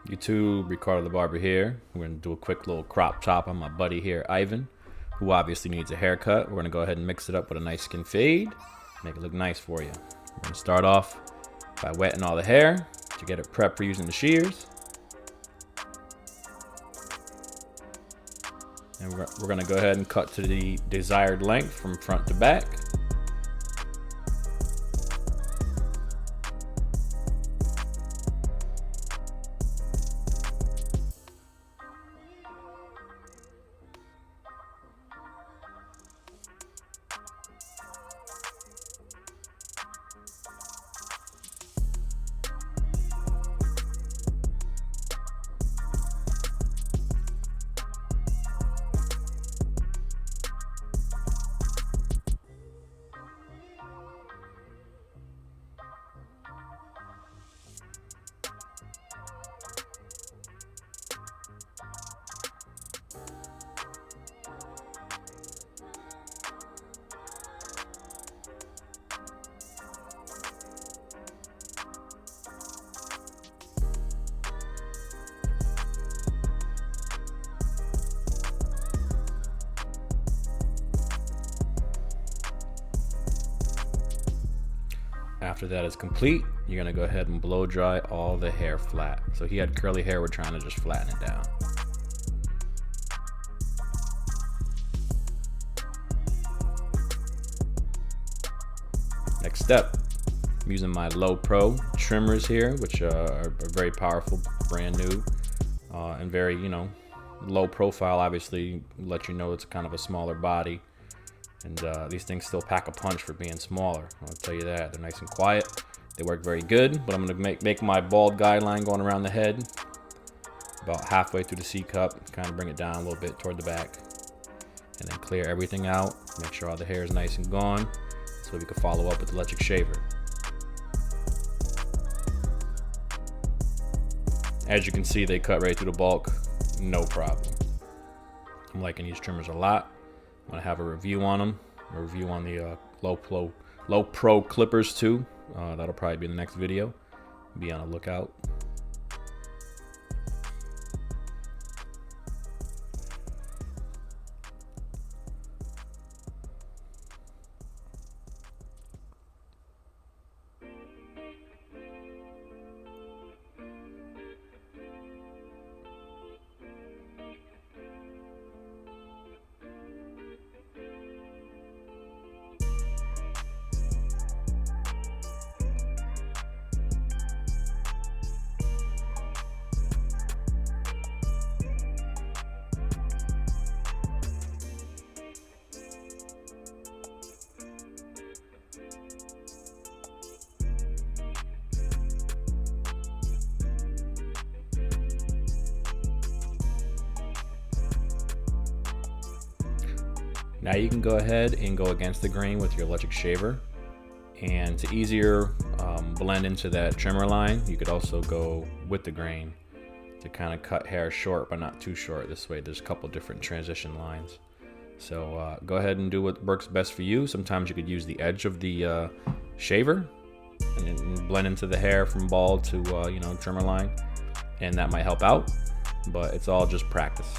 YouTube, Ricardo The Barber here. We're gonna do a quick little crop top on my buddy here, Ivan, who obviously needs a haircut. We're gonna go ahead and mix it up with a nice skin fade, make it look nice for you. We're gonna start off by wetting all the hair to get it prepped for using the shears. And we're gonna go ahead and cut to the desired length from front to back. After that is complete, you're gonna go ahead and blow dry all the hair flat. So he had curly hair, we're trying to just flatten it down. Next step, I'm using my Lo Pro trimmers here, which are very powerful, brand new, and very, low profile. Obviously, let you know it's kind of a smaller body. And these things still pack a punch for being smaller. I'll tell you that. They're nice and quiet. They work very good, but I'm gonna make my bald guideline going around the head about halfway through the C cup, kind of bring it down a little bit toward the back, and then clear everything out. Make sure all the hair is nice and gone, so we can follow up with the electric shaver. As you can see, they cut right through the bulk, no problem. I'm liking these trimmers a lot. I'm gonna have a review on them, a review on the Lo Pro clippers too. That'll probably be in the next video. Be on the lookout. Now you can go ahead and go against the grain with your electric shaver, and to easier blend into that trimmer line, you could also go with the grain to kind of cut hair short but not too short. This way there's a couple different transition lines. So go ahead and do what works best for you. Sometimes you could use the edge of the shaver and blend into the hair from bald to trimmer line, and that might help out, but it's all just practice.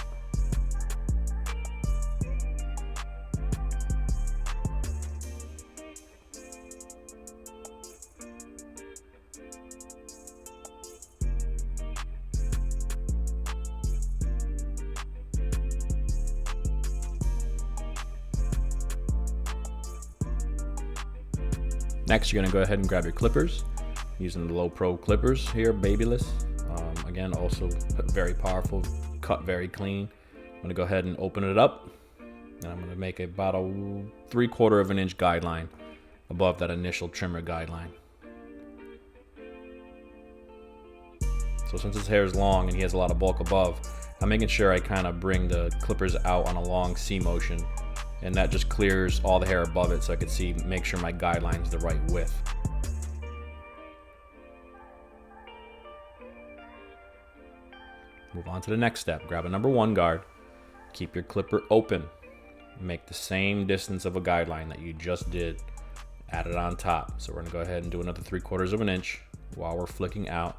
Next, you're gonna go ahead and grab your clippers, using the Lo Pro clippers here, Babyliss. Again, also very powerful, cut very clean. I'm gonna go ahead and open it up, and I'm gonna make about a 3/4 of an inch guideline above that initial trimmer guideline. So since his hair is long and he has a lot of bulk above, I'm making sure I kind of bring the clippers out on a long C motion, and that just clears all the hair above it so I could make sure my guideline's the right width. Move on to the next step. Grab a number 1 guard, keep your clipper open, make the same distance of a guideline that you just did, add it on top. So we're gonna go ahead and do another 3/4 of an inch while we're flicking out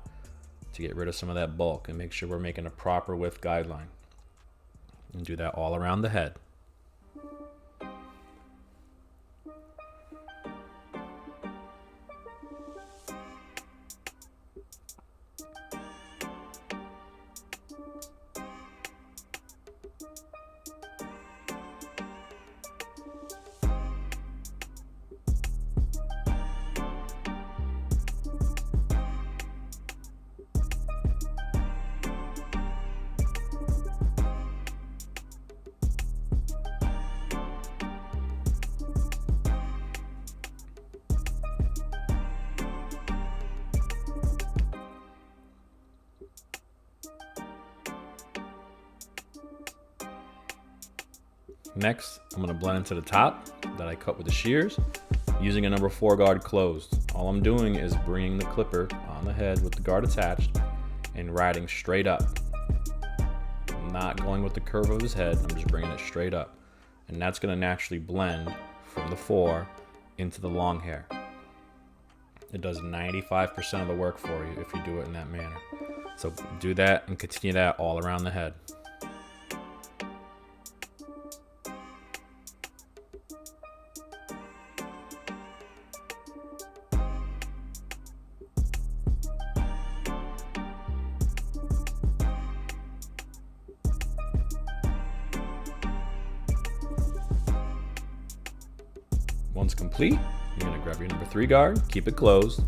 to get rid of some of that bulk and make sure we're making a proper width guideline. And do that all around the head. Next, I'm going to blend into the top that I cut with the shears using a number 4 guard closed. All I'm doing is bringing the clipper on the head with the guard attached and riding straight up. I'm not going with the curve of his head, I'm just bringing it straight up. And that's going to naturally blend from the 4 into the long hair. It does 95% of the work for you if you do it in that manner. So do that and continue that all around the head. Once complete, you're going to grab your number 3 guard, keep it closed,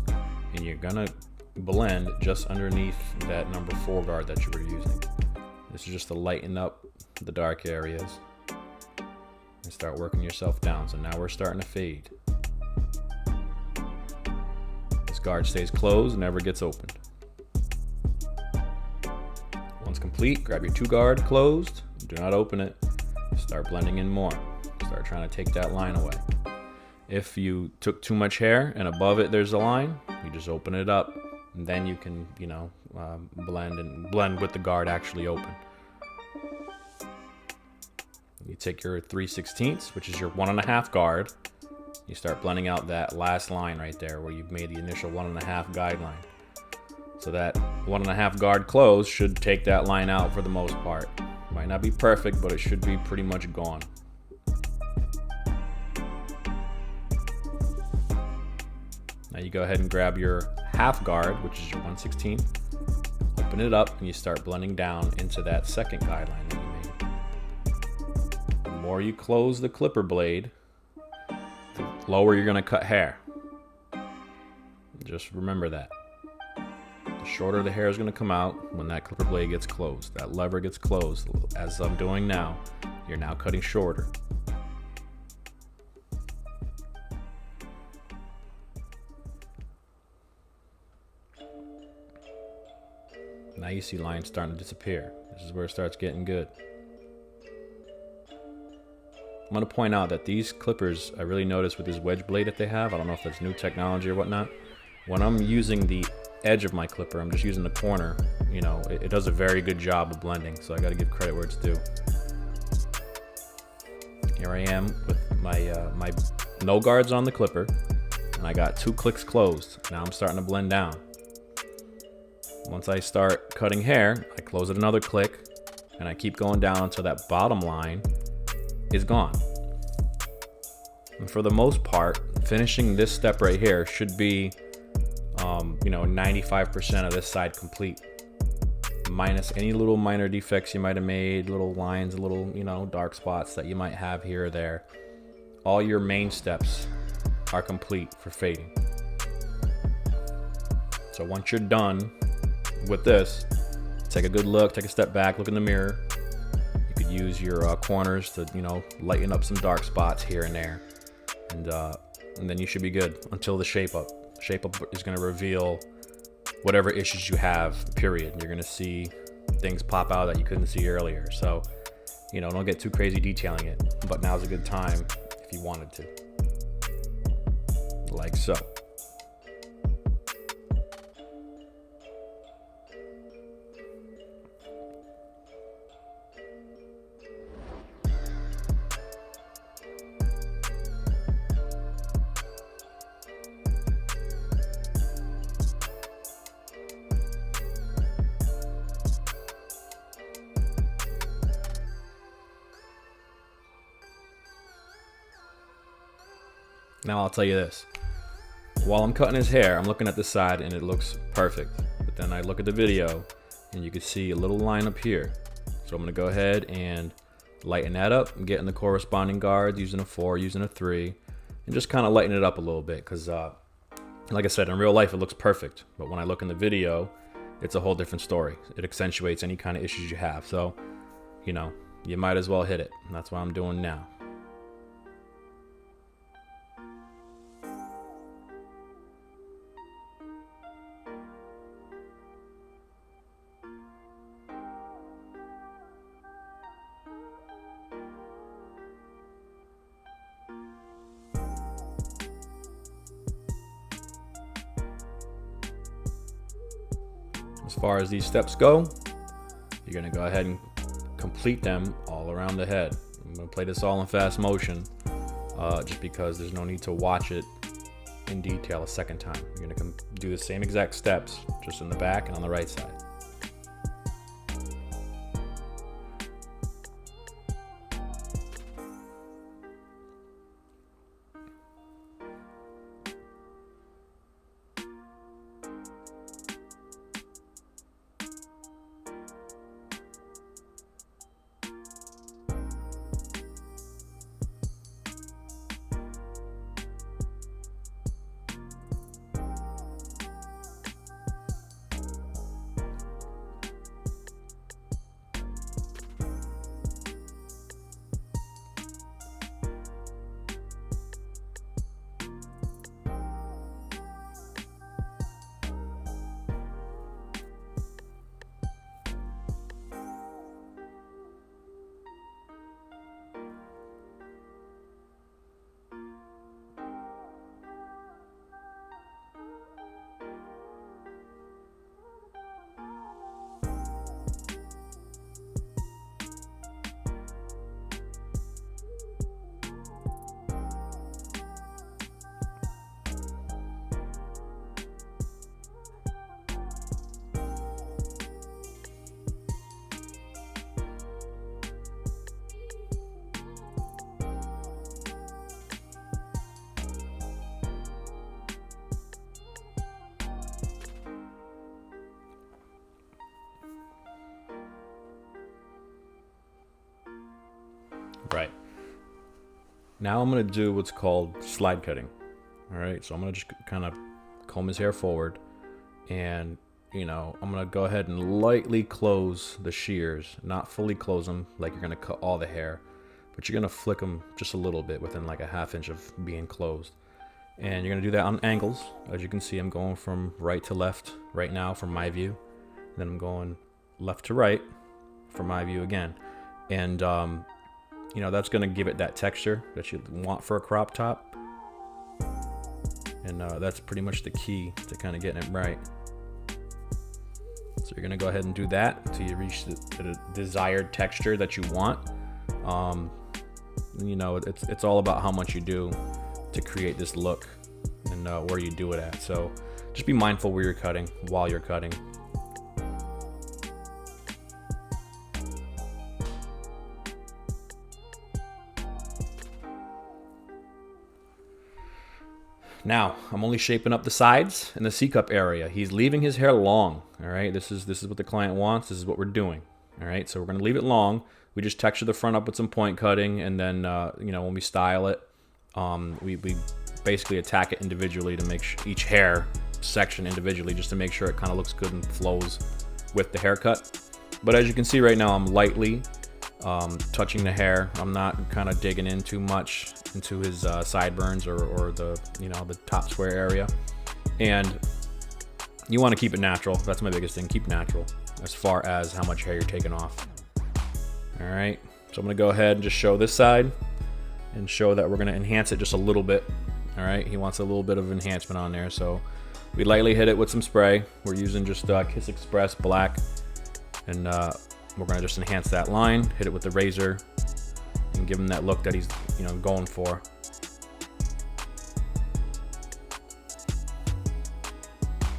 and you're going to blend just underneath that number 4 guard that you were using. This is just to lighten up the dark areas and start working yourself down. So now we're starting to fade. This guard stays closed, never gets opened. Once complete, grab your 2 guard closed, do not open it, start blending in more. Start trying to take that line away. If you took too much hair and above it there's a line, you just open it up, and then you can, blend with the guard actually open. You take your 3/16, which is your 1.5 guard. You start blending out that last line right there where you've made the initial 1.5 guideline. So that 1.5 guard close should take that line out for the most part. Might not be perfect, but it should be pretty much gone. Now you go ahead and grab your half guard, which is your 1/16, open it up, and you start blending down into that second guideline that you made. The more you close the clipper blade, the lower you're going to cut hair. Just remember that. The shorter the hair is going to come out when that clipper blade gets closed. That lever gets closed. As I'm doing now, you're now cutting shorter. Now you see lines starting to disappear. This is where it starts getting good. I'm going to point out that these clippers, I really noticed with this wedge blade that they have, I don't know if that's new technology or whatnot, when I'm using the edge of my clipper, I'm just using the corner, it does a very good job of blending, so I got to give credit where it's due. Here I am with my no guards on the clipper, and I got 2 clicks closed. Now I'm starting to blend down. Once I start cutting hair, I close it another click, and I keep going down until that bottom line is gone. And for the most part, finishing this step right here should be, 95% of this side complete, minus any little minor defects you might have made, little lines, little, dark spots that you might have here or there. All your main steps are complete for fading. So once you're done with this, take a good look, take a step back, look in the mirror. You could use your corners to, lighten up some dark spots here and there. And then you should be good until the shape up. Shape up is going to reveal whatever issues you have, period. You're going to see things pop out that you couldn't see earlier. So, don't get too crazy detailing it, but now's a good time if you wanted to. Like so. Now I'll tell you this. While I'm cutting his hair, I'm looking at the side and it looks perfect. But then I look at the video and you can see a little line up here. So I'm gonna go ahead and lighten that up and get in the corresponding guards using a 4, using a 3, and just kind of lighten it up a little bit because like I said, in real life it looks perfect. But when I look in the video, it's a whole different story. It accentuates any kind of issues you have. So, you know, you might as well hit it. And that's what I'm doing now. As far as these steps go, you're gonna go ahead and complete them all around the head. I'm gonna play this all in fast motion, just because there's no need to watch it in detail a second time. You're gonna do the same exact steps, just in the back and on the right side. Right. Now I'm going to do what's called slide cutting. All right. So I'm going to just kind of comb his hair forward and, you know, I'm going to go ahead and lightly close the shears, not fully close them like you're going to cut all the hair, but you're going to flick them just a little bit within like a ½ inch of being closed. And you're going to do that on angles. As you can see, I'm going from right to left right now from my view. Then I'm going left to right from my view again. And, you know, that's going to give it that texture that you want for a crop top. And that's pretty much the key to kind of getting it right. So you're going to go ahead and do that until you reach the desired texture that you want. You know, it's all about how much you do to create this look and where you do it at. So just be mindful where you're cutting while you're cutting. Now, I'm only shaping up the sides and the C-cup area. He's leaving his hair long, all right? This is what the client wants. This is what we're doing, all right? So we're going to leave it long. We just texture the front up with some point cutting, and then, you know, when we style it, we basically attack it individually to make each hair section individually just to make sure it kind of looks good and flows with the haircut. But as you can see right now, I'm lightly touching the hair. I'm not kind of digging in too much into his sideburns or the, you know, the top square area. And you want to keep it natural. That's my biggest thing. Keep natural as far as how much hair you're taking off. All right. So I'm going to go ahead and just show this side and show that we're going to enhance it just a little bit. All right. He wants a little bit of enhancement on there. So we lightly hit it with some spray. We're using just Kiss Express Black. And we're going to just enhance that line, hit it with the razor, and give him that look that he's, you know, going for.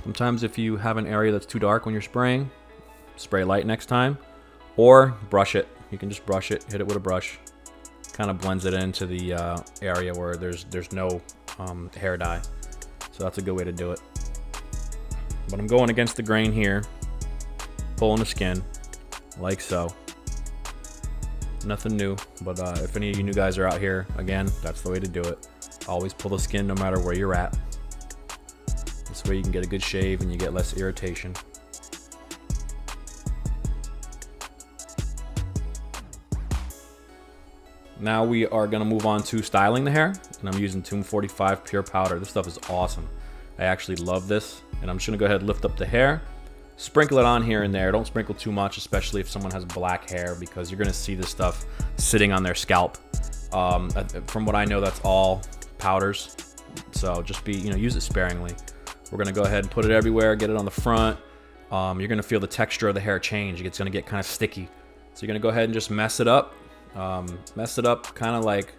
Sometimes if you have an area that's too dark when you're spraying, spray light next time, or brush it. You can just brush it, hit it with a brush. Kind of blends it into the area where there's no hair dye. So that's a good way to do it. But I'm going against the grain here, pulling the skin, like so. Nothing new, but if any of you new guys are out here, again, that's the way to do it. Always pull the skin no matter where you're at. This way you can get a good shave and you get less irritation. Now we are gonna move on to styling the hair, and I'm using Tomb 45 Pure Powder. This stuff is awesome. I actually love this, and I'm just gonna go ahead and lift up the hair, sprinkle it on here and there. Don't sprinkle too much, especially if someone has black hair, because you're gonna see this stuff sitting on their scalp. From what I know, that's all powders, so just use it sparingly. We're gonna go ahead and put it everywhere, get it on the front. You're gonna feel the texture of the hair change. It's gonna get kind of sticky, so you're gonna go ahead and just mess it up. Kind of like,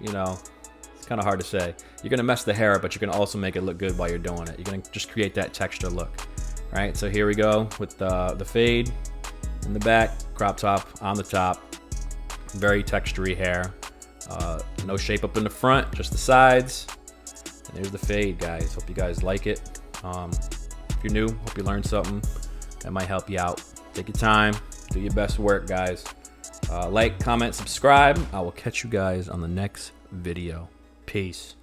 it's kind of hard to say. You're gonna mess the hair up, but you can also make it look good while you're doing it. You're gonna just create that texture look. All right, so here we go with the fade in the back, crop top on the top. Very textury hair. No shape up in the front, just the sides. And there's the fade, guys. Hope you guys like it. If you're new, hope you learned something that might help you out. Take your time, do your best work, guys. Like, comment, subscribe. I will catch you guys on the next video. Peace.